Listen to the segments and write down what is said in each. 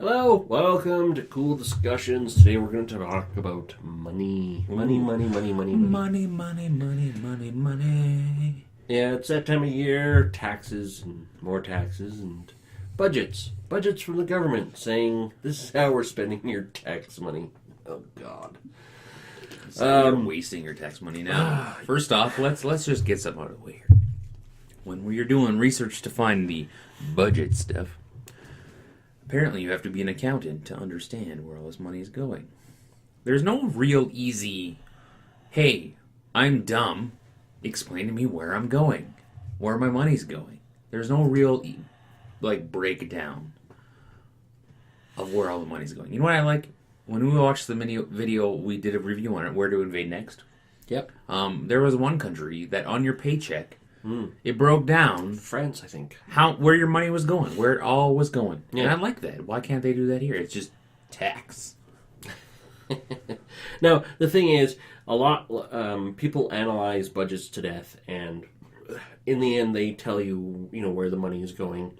Hello, welcome to Cool Discussions. Today we're going to talk about money. Money. Yeah, it's that time of year, taxes and more taxes and budgets. Budgets from the government saying this is how we're spending your tax money. Oh, God. So you're wasting your tax money now. First off, let's just get something out of the way here. When you're doing research to find the budget stuff, apparently you have to be an accountant to understand where all this money is going. There's no real easy, hey, I'm dumb, explain to me where I'm going, where my money's going. There's no real, breakdown of where all the money's going. You know what I like? When we watched the video, we did a review on it, Where to Invade Next. Yep. There was one country that on your paycheck, it broke down France, I think. where your money was going, where it all was going. Yeah. And I like that. Why can't they do that here? It's just tax. Now, the thing is, a lot people analyze budgets to death, and in the end, they tell you, where the money is going.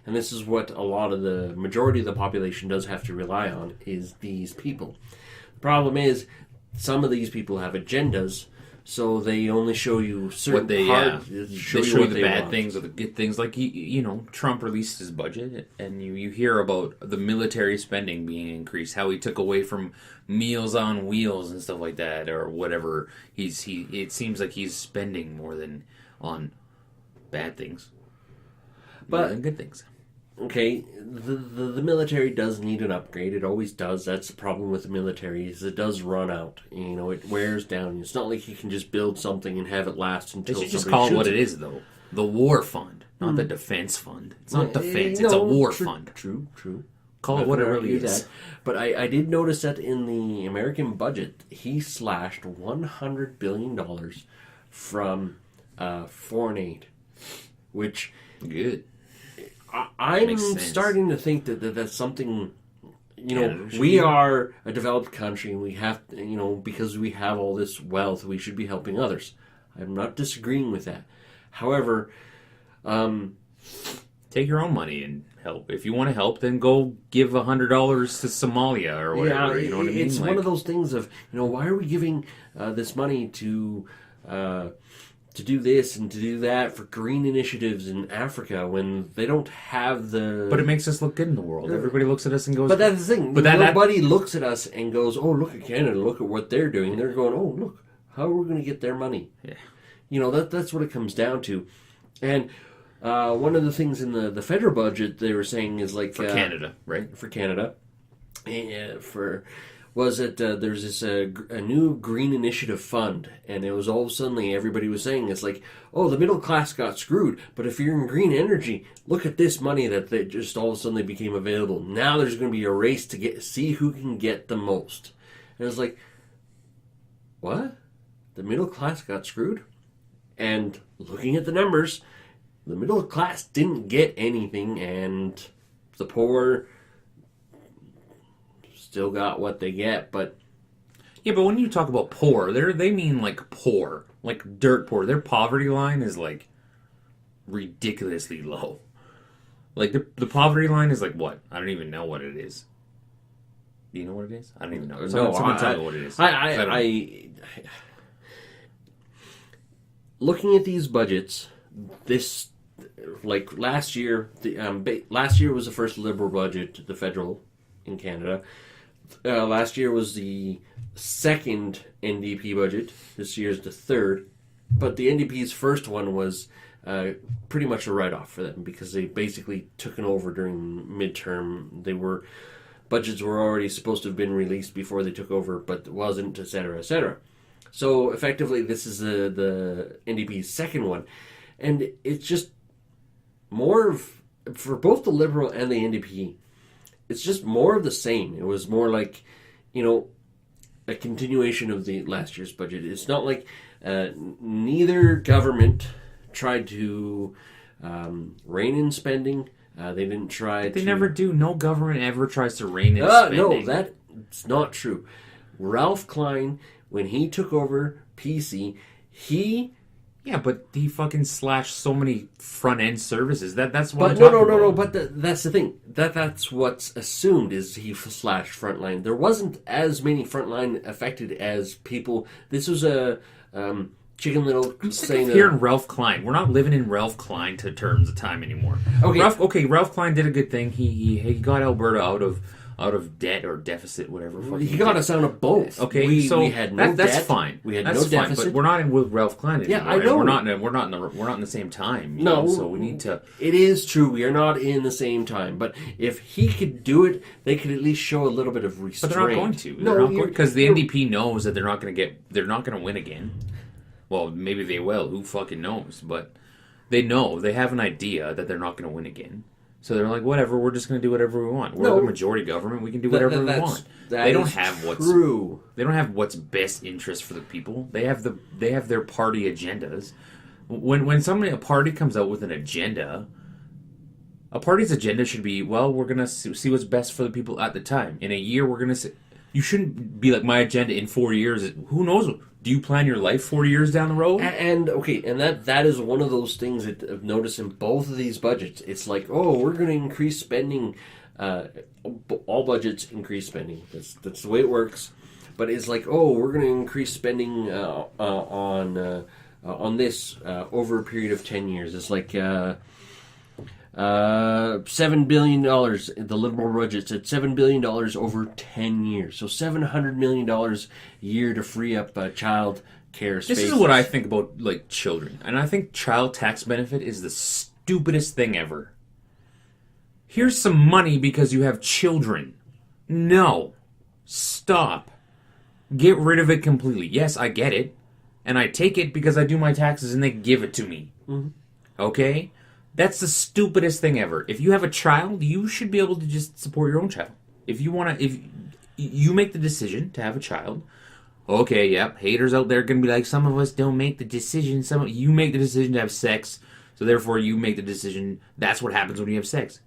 And this is what a lot of the majority of the population does have to rely on, is these people. The problem is, some of these people have agendas, so they only show you certain They show you the bad want. things or the good things. Like, Trump released his budget, and you hear about the military spending being increased, how he took away from Meals on Wheels and stuff like that, or whatever. It seems like he's spending more than on bad things, more than good things. Okay, the military does need an upgrade. It always does. That's the problem with the military, is it does run out. It wears down. It's not like you can just build something and have it last until They should just somebody call it what shoots it is, though. The war fund, not the defense fund. It's not defense, it's a war fund. True. Call it what it really is. But I did notice that in the American budget, he slashed $100 billion from foreign aid, which... Good. I'm starting to think that that's something, we are a developed country, and we have, because we have all this wealth, we should be helping others. I'm not disagreeing with that. However, take your own money and help. If you want to help, then go give $100 to Somalia or whatever. You know what I mean? It's one of those things of, why are we giving this money to do this and to do that for green initiatives in Africa when they don't have the... But it makes us look good in the world. Everybody looks at us and goes... But that's the thing. Nobody looks at us and goes, oh, look at Canada, look at what they're doing. They're going, oh, look, how are we going to get their money? Yeah. That's what it comes down to. And one of the things in the federal budget they were saying is like... For Canada, right? For Canada. Was that there's this a new green initiative fund, and it was all of a sudden everybody was saying it's like, oh, the middle class got screwed, but if you're in green energy, look at this money that they just all of a sudden they became available. Now there's going to be a race to see who can get the most. And it's like, what? The middle class got screwed? And looking at the numbers, the middle class didn't get anything, and the poor still got what they get, but... Yeah, but when you talk about poor, they mean like poor. Like dirt poor. Their poverty line is like ridiculously low. Like the poverty line is like what? I don't even know what it is. Do you know what it is? I don't even know. Someone tell me what it is. I looking at these budgets, this... Like last year, last year was the first Liberal budget, the federal in Canada. Last year was the second NDP budget. This year's the third. But the NDP's first one was pretty much a write-off for them because they basically took it over during midterm. Budgets were already supposed to have been released before they took over, but wasn't, etc., etc. So effectively, this is the NDP's second one. And it's just more of, for both the Liberal and the NDP, it's just more of the same. It was more like, a continuation of the last year's budget. It's not like neither government tried to rein in spending. They didn't try to... They never do. No government ever tries to rein in spending. No, that's not true. Ralph Klein, when he took over PC, he Yeah, but he fucking slashed so many front end services. That's what. But I'm no, talking no, no, no. about. But that's the thing. That's what's assumed is he slashed frontline. There wasn't as many frontline affected as people. This was a Chicken Little saying Hearing Ralph Klein. We're not living in Ralph Klein to terms of time anymore. Okay, Ralph Klein did a good thing. He got Alberta out of debt or deficit, whatever. he got us out of both. Okay, we had no that's debt. fine. We had that's no fine, deficit. but we're not in with Ralph Klein anymore. Yeah, I know. We're not in the same time. No, so we need to. It is true. We are not in the same time. But if he could do it, they could at least show a little bit of restraint. But they're not going to. No, because the NDP knows that they're not going to win again. Well, maybe they will. Who fucking knows? But they know. They have an idea that they're not going to win again. So they're like, whatever. We're just going to do whatever we want. We're the majority government. We can do whatever we want. They don't have what's true. They don't have what's best interest for the people. They have their party agendas. When a party comes out with an agenda, a party's agenda should be, well, we're going to see what's best for the people at the time. In a year, we're going to see. You shouldn't be like, my agenda in 4 years. Who knows? Do you plan your life 4 years down the road? And that is one of those things that I've noticed in both of these budgets. It's like, oh, we're going to increase spending. All budgets increase spending. That's the way it works. But it's like, oh, we're going to increase spending on this over a period of 10 years. It's like $7 billion. The Liberal budget's at $7 billion over 10 years. So $700 million a year to free up child care spaces. This is what I think about like children, and I think child tax benefit is the stupidest thing ever. Here's some money because you have children. No, stop. Get rid of it completely. Yes, I get it, and I take it because I do my taxes and they give it to me. Mm-hmm. Okay. That's the stupidest thing ever. If you have a child, you should be able to just support your own child. If you make the decision to have a child, okay, yep, haters out there are going to be like, some of us don't make the decision. You make the decision to have sex, so therefore you make the decision. That's what happens when you have sex.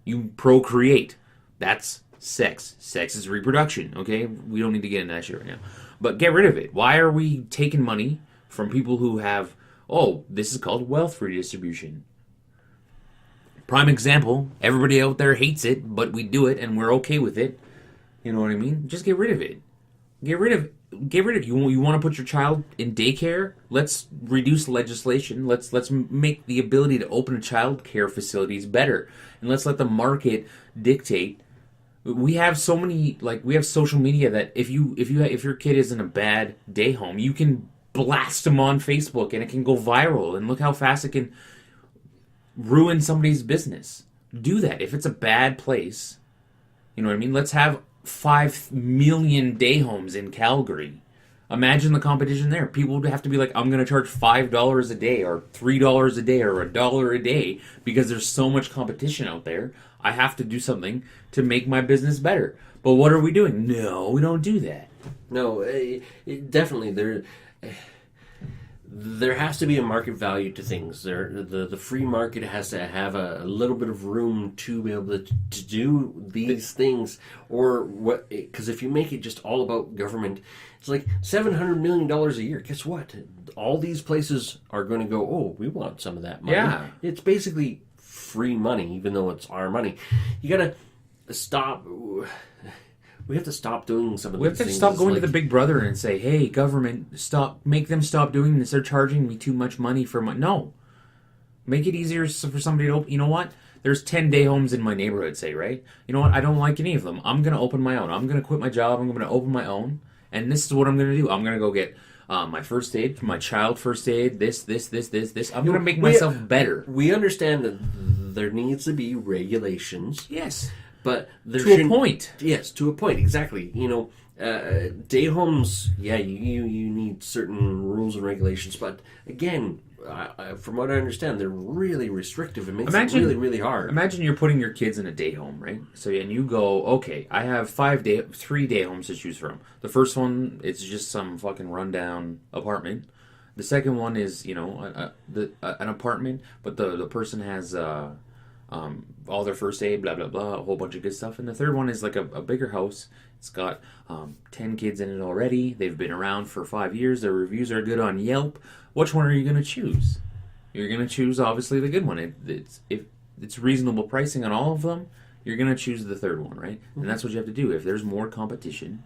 You procreate. That's sex. Sex is reproduction, okay? We don't need to get into that shit right now. But get rid of it. Why are we taking money from people who have, this is called wealth redistribution. Prime example, everybody out there hates it, but we do it and we're okay with it. You know what I mean? Just get rid of it. Get rid of you want to put your child in daycare? Let's reduce legislation. Let's make the ability to open child care facilities better. And let's let the market dictate. We have so many we have social media that if your kid is in a bad day home, you can blast them on Facebook and it can go viral, and look how fast it can ruin somebody's business. Do that. If it's a bad place, you know what I mean? Let's have 5 million day homes in Calgary. Imagine the competition there. People would have to be like, I'm going to charge $5 a day or $3 a day or $1 a day because there's so much competition out there. I have to do something to make my business better. But what are we doing? No, we don't do that. No, definitely there has to be a market value to things. The free market has to have a little bit of room to be able to do these things. Or what? Because if you make it just all about government, it's like $700 million a year. Guess what? All these places are going to go, oh, we want some of that money. Yeah. It's basically free money, even though it's our money. You got to stop. We have to stop doing some of these things. We have to stop going to the big brother and say, hey, government, make them stop doing this. They're charging me too much money for my... No. Make it easier for somebody to open... You know what? There's 10 day homes in my neighborhood, say, right? You know what? I don't like any of them. I'm going to open my own. I'm going to quit my job. I'm going to open my own. And this is what I'm going to do. I'm going to go get my first aid, my child first aid, this. I'm going to make myself better. We understand that there needs to be regulations. Yes. But to a point. Yes, to a point, exactly. You know, day homes, yeah, you need certain rules and regulations. But again, from what I understand, they're really restrictive. It makes it really, really hard. Imagine you're putting your kids in a day home, right? So, and you go, okay, I have 3 day homes to choose from. The first one, it's just some fucking rundown apartment. The second one is, you know, an apartment, but the person has all their first aid, blah blah blah, a whole bunch of good stuff. And the third one is like a bigger house. It's got 10 kids in it already. They've been around for 5 years. Their reviews are good on Yelp. Which one are you going to choose? You're going to choose, obviously, the good one. If it's reasonable pricing on all of them, you're going to choose the third one, right? And that's what you have to do. If there's more competition,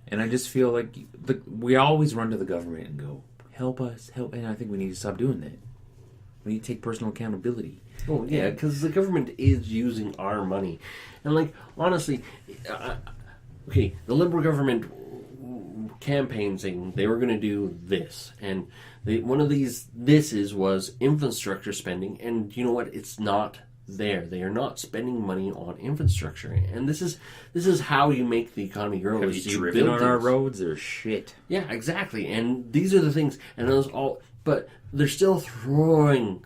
and I just feel like we always run to the government and go, help us, help. And I think we need to stop doing that. We need to take personal accountability. Oh, yeah, because the government is using our money. And, like, honestly, okay, the Liberal government campaign saying they were going to do this. And one of these thises was infrastructure spending. And you know what? It's not there. They are not spending money on infrastructure. And this is how you make the economy grow. Have you driven on our roads? They're shit. Yeah, exactly. And these are the things. And those all... But they're still throwing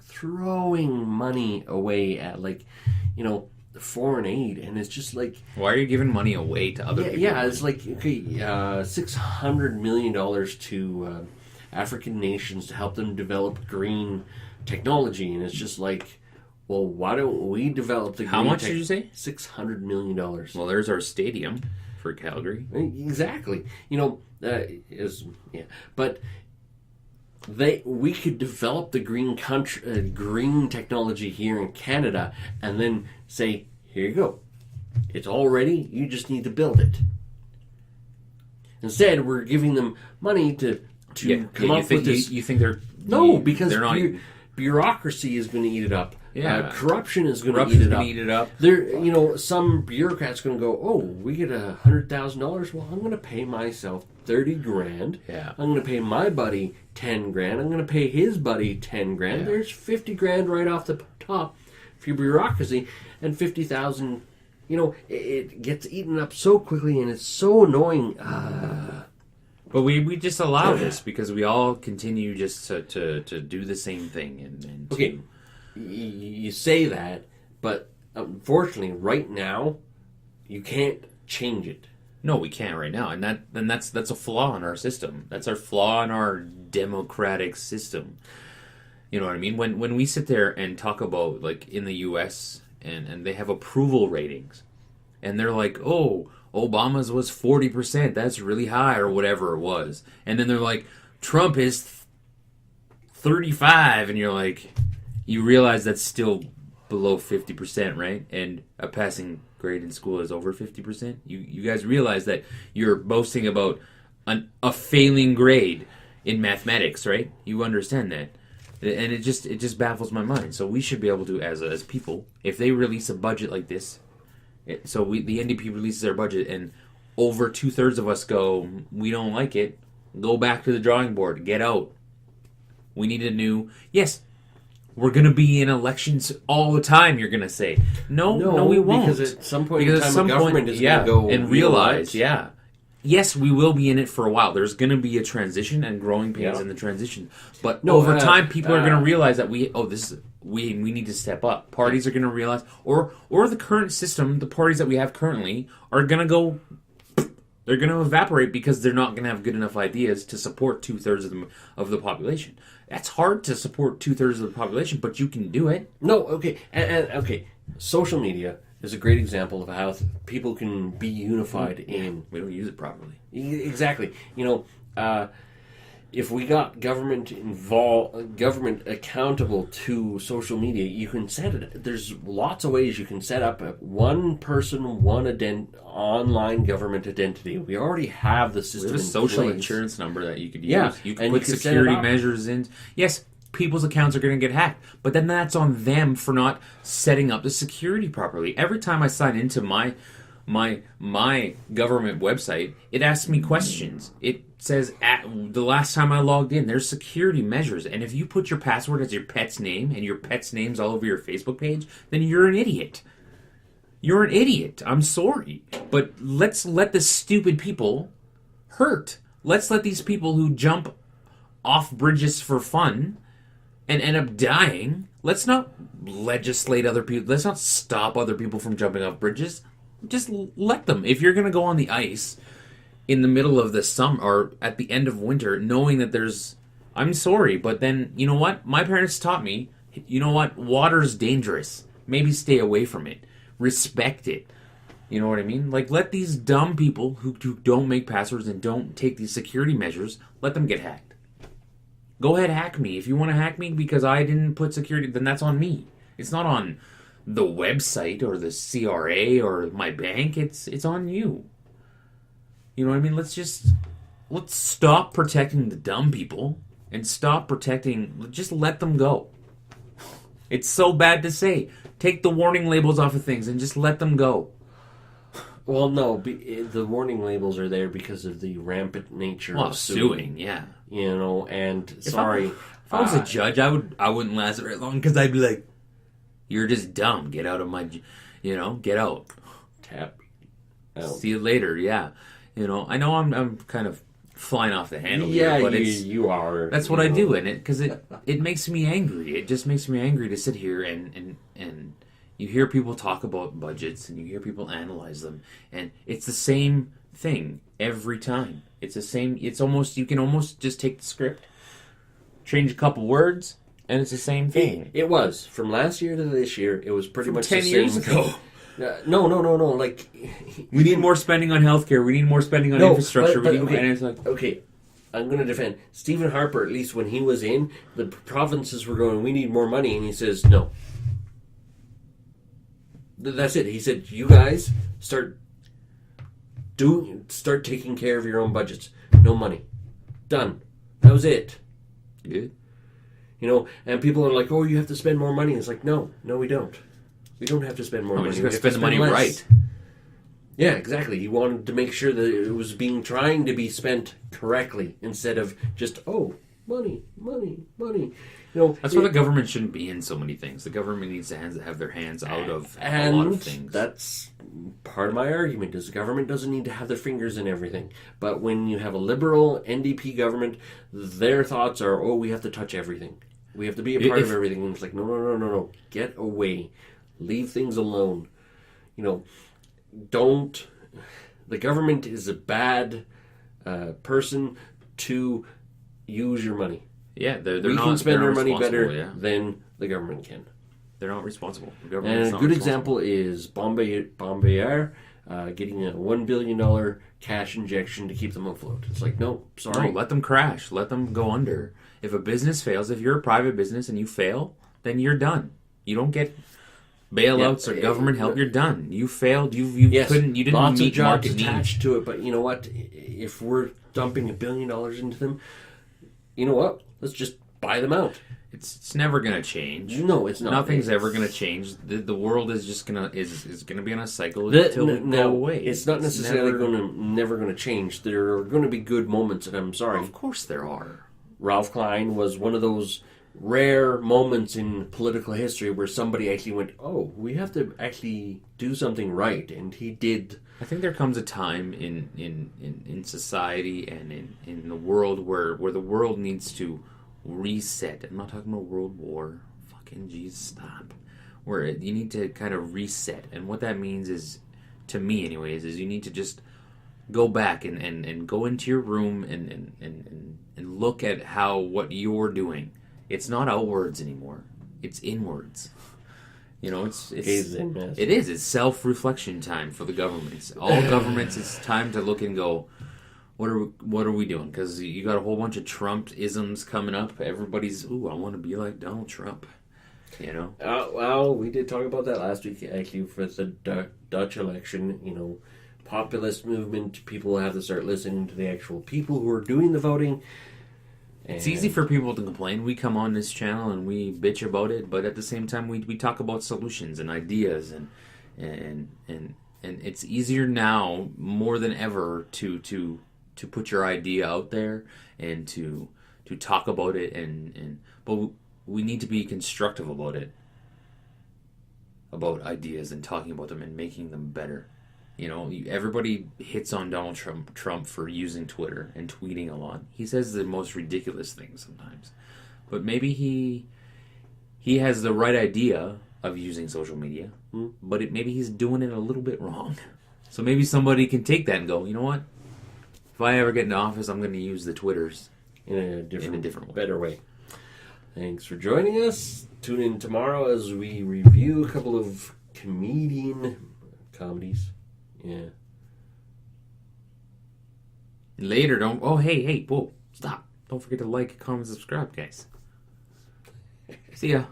money away at, like, you know, foreign aid, and it's just like... Why are you giving money away to other people? Yeah, it's like, okay, $600 million to African nations to help them develop green technology, and it's just like, well, why don't we develop the green... How much did you say? $600 million. Well, there's our stadium for Calgary. Exactly. You know, but... we could develop the green technology here in Canada, and then say, here you go, it's all ready. You just need to build it. Instead, we're giving them money to come up with this. You think they're because they're not. Bureaucracy is going to eat it up. Yeah, corruption is going to eat it up. Some bureaucrat's going to go, oh, we get $100,000. Well, I'm going to pay myself $30,000. Yeah, I'm going to pay my buddy $10,000. I'm going to pay his buddy $10,000. Yeah. There's $50,000 right off the top for your bureaucracy, and $50,000. You know, it gets eaten up so quickly, and it's so annoying. But we just allow this because we all continue just to do the same thing. And okay. You say that, but unfortunately, right now, you can't change it. No, we can't right now, and that's a flaw in our system. That's our flaw in our democratic system. You know what I mean? When we sit there and talk about, like, in the U.S. and they have approval ratings, and they're like, oh, Obama's was 40%. That's really high, or whatever it was, and then they're like, Trump is 35, and you're like. You realize that's still below 50%, right? And a passing grade in school is over 50%. You guys realize that you're boasting about a failing grade in mathematics, right? You understand that, and it just baffles my mind. So we should be able to, as people, if they release a budget like this, the NDP releases their budget, and over 2/3 of us go, we don't like it. Go back to the drawing board. Get out. We need a new. Yes. We're going to be in elections all the time, you're going to say. No, we won't. Because at some point in time, the government is going to go and realize, yes, we will be in it for a while. There's going to be a transition and growing pains in the transition. But over time, people are going to realize that we need to step up. Parties are going to realize, or the current system, the parties that we have currently, are going to go... They're going to evaporate because they're not going to have good enough ideas to support 2/3 of the population. That's hard to support 2/3 of the population, but you can do it. No, okay, and okay. Social media is a great example of how people can be unified in. We don't use it properly. Exactly. You know, if we got government accountable to social media, you can set it. There's lots of ways you can set up a one person, one online government identity. We already have the system. We have a social insurance number that you could use. Yeah, you can put security measures in. Yes, people's accounts are going to get hacked, but then that's on them for not setting up the security properly. Every time I sign into my government website, it asks me questions. It says the last time I logged in, there's security measures, and if you put your password as your pet's name and your pet's name's all over your Facebook page, then you're an idiot. You're an idiot. I'm sorry, but let's let the stupid people hurt. Let's let these people who jump off bridges for fun and end up dying. Let's not legislate other people. Let's not stop other people from jumping off bridges. Just let them. If you're going to go on the ice in the middle of the summer or at the end of winter, knowing that there's... I'm sorry, but then, you know what? My parents taught me, you know what? Water's dangerous. maybe stay away from it. Respect it. You know what I mean? Like, let these dumb people who don't make passwords and don't take these security measures, let them get hacked. Go ahead, hack me. If you want to hack me because I didn't put security, then that's on me. It's not on the website or the CRA or my bank. It's on you. You know what I mean? Let's stop protecting the dumb people and stop protecting, just let them go. It's so bad to say. Take the warning labels off of things and just let them go. Well, no, the warning labels are there because of the rampant nature of suing. Yeah. You know, and If I was a judge, I wouldn't last very long because I'd be like, "You're just dumb. Get out of my, get out. Tap out. See you later." Yeah, I know I'm kind of flying off the handle here, but you are. That's what I do, and it makes me angry. It just makes me angry to sit here and you hear people talk about budgets and you hear people analyze them, and it's the same thing every time. It's the same. It's almost, you can almost just take the script, change a couple words, and it's the same thing. It was from last year to this year. It was pretty much 10 the same years ago. Thing. No. Like, we need more spending on healthcare. We need more spending on infrastructure. And it's like, okay, I'm going to defend Stephen Harper. At least when he was in, the provinces were going, "We need more money," and he says, "No." That's it. He said, "You guys start taking care of your own budgets. No money. Done." That was it. Good. And people are like, "Oh, you have to spend more money." It's like, no, we don't. We don't have to spend more money. We're just going to spend the money less. Right. Yeah, exactly. He wanted to make sure that it was trying to be spent correctly instead of just, money. That's why the government shouldn't be in so many things. The government needs to have their hands out of a lot of things. That's part of my argument, is the government doesn't need to have their fingers in everything. But when you have a liberal NDP government, their thoughts are, we have to touch everything. We have to be a part of everything. And it's like, no. Get away. Leave things alone. Don't. The government is a bad person to use your money. Yeah, we can spend our money better than the government can. They're not responsible. And a good example is Bombardier getting a $1 billion cash injection to keep them afloat. It's like, no, sorry. No, let them crash. Let them go under. If a business fails, if you're a private business and you fail, then you're done. You don't get bailouts or government help. You're done. You failed. You didn't lots meet of jobs market attached need. to it. But you know what? If we're dumping $1 billion into them, you know what? Let's just buy them out. It's never going to change. No, it's not. Nothing's ever going to change. The world is just going to be on a cycle until it go away. It's not necessarily never going to change. There are going to be good moments, and I'm sorry. Of course there are. Ralph Klein was one of those rare moments in political history where somebody actually went, we have to actually do something right, and he did. I think there comes a time in society and in the world where the world needs to reset. I'm not talking about World War. Fucking jeez, stop. Where you need to kind of reset. And what that means is, to me anyways, is you need to just go back and go into your room and look at what you're doing. It's not outwards anymore. It's inwards. It is. It's self-reflection time for the governments. All governments, it's time to look and go, what are we doing? Because you got a whole bunch of Trump-isms coming up. Everybody's, I want to be like Donald Trump. Well, we did talk about that last week, actually, for the Dutch election. Populist movement, people have to start listening to the actual people who are doing the voting. It's easy for people to complain. We come on this channel and we bitch about it, but at the same time we talk about solutions and ideas and it's easier now more than ever to put your idea out there and to talk about it but we need to be constructive about it, about ideas and talking about them and making them better. Everybody hits on Donald Trump for using Twitter and tweeting a lot. He says the most ridiculous things sometimes. But maybe he has the right idea of using social media, but maybe he's doing it a little bit wrong. So maybe somebody can take that and go, you know what? If I ever get into office, I'm going to use the Twitters in a different way. Better way. Thanks for joining us. Tune in tomorrow as we review a couple of comedies. Yeah. Later, don't... Oh, hey, whoa, stop. Don't forget to like, comment, subscribe, guys. See ya.